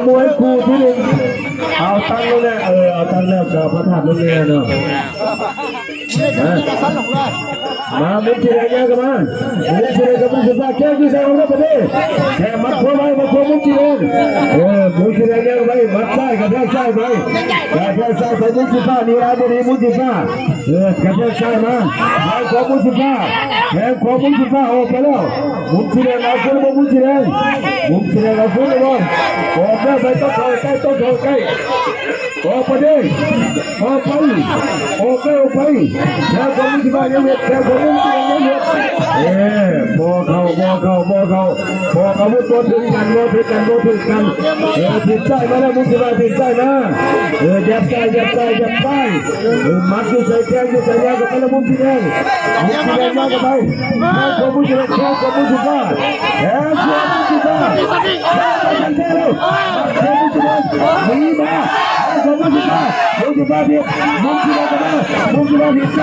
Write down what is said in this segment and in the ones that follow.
มวยคู่ที่หนึ่งเอาตั้งแล้วเนี่ยเอาตั้งแล้วกับพระธาตุแล้วเนี่ยเนาะมามุกที่ไหนกันกันมามุกที่ไหนกับมุกที่ฟ้าแค่ที่ใส่ของเราไปดิแค่มัดหัวไว้มัดหัวมุกที่ไหนมุกที่ไหนกันไปมัดใส่กับแค่ใส่ไปกับแค่ใส่ไปมุกที่ฟ้านี่อะไรนี่มุกที่ฟ้ากับแค่ใส่มาไล่ของมุกที่ฟ้าแค่ของมุกที่ฟ้าออกไปแล้วมุกที่ไหนเราคนมุกที่ไหนมุกที่ไหนเราคนเลยออกไปต้องเข้าใกล้ต้องเข้าใกล้ออกไปดิออกไปออกไปออกไปแล้วของมุกที่ฟ้ายังเด็กแล้วของมุกที่ไหนยังเด็กบ่เข้ามุกตัวถึงกันบ่ถึงกันผิดใจมาแล้วมุกที่ฟ้าผิดใจมายับใจมัดอยู่ใส่แก้วอยู่ใส่ยากับแล้วมุกที่ไหนมากับไปของมุกที่ไหนของมุกที่ฟ้าของมุกที่ฟ้ามีมาของมุกที่ฟ้าผิดมุกที่ฟ้าผิดใจ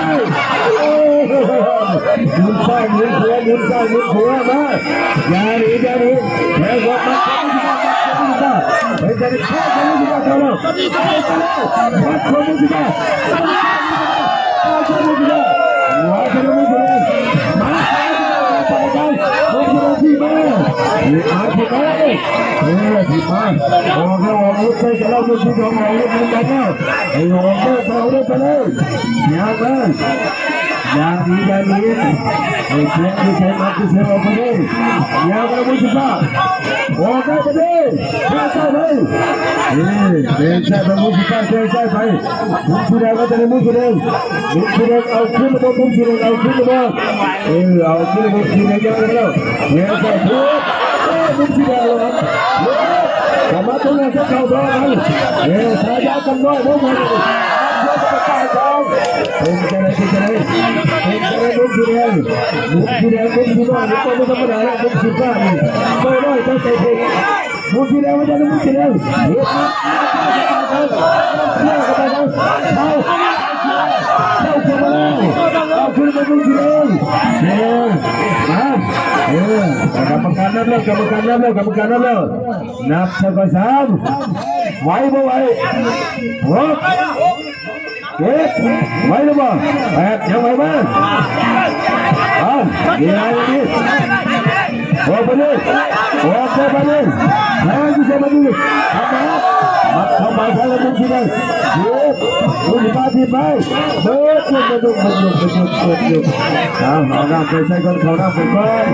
มุนซ้ายมุนขวามาอย่าหนีแล้วก็มาไปจะได้ข้าของมุกที่ฟ้าเขาแล้วของมุกที่ฟ้าที่มาโอ้โหมุดไปกับเรามุดที่ของเราเล่นกันแล้วไอ้โง่เราเล่นไปเลยอย่างนี้ไอ้เพื่อนที่ใช้มาที่เสียเอาไปเลยอย่างเรามุดที่ฟ้าโอ้ได้ไปเลยใช่ไปใช่ไปมุดที่ฟ้าใช่ไปมุดที่เราก็จะได้มุดที่เราเอาขึ้นมามุดที่เราเอาขึ้นมาเอาขึ้นมามุดที่เราเยอะแล้วเนี่ยใช่มุดที่เราทำมาตรงนั้นเข้าตัวนั้นสายยาวกันด้วยมุดที่เป็นจะได้มุดที่เรามุดที่น้อยไม่ธรรมดามุดที่ฟ้านี่ไม่น้อยต้องใส่เพลงมุดที่เราไม่ใช่มุดที่เราเอาขึ้นมามุดที่เรากรรมการนับแล้วนับสักสามไหวบ่ไหวหกเจ็ดไหวหรือเปล่าแปดยังไหวบ้างดีอะไรนี่ออกไปเลยแล้วที่จะมาดูทำไมมัดเข้าไปใช้แล้วมุดที่ไหนมุดที่ไปเบิดมาดูเอาน้ำไปใช้คนเขาน้ำไปก่อน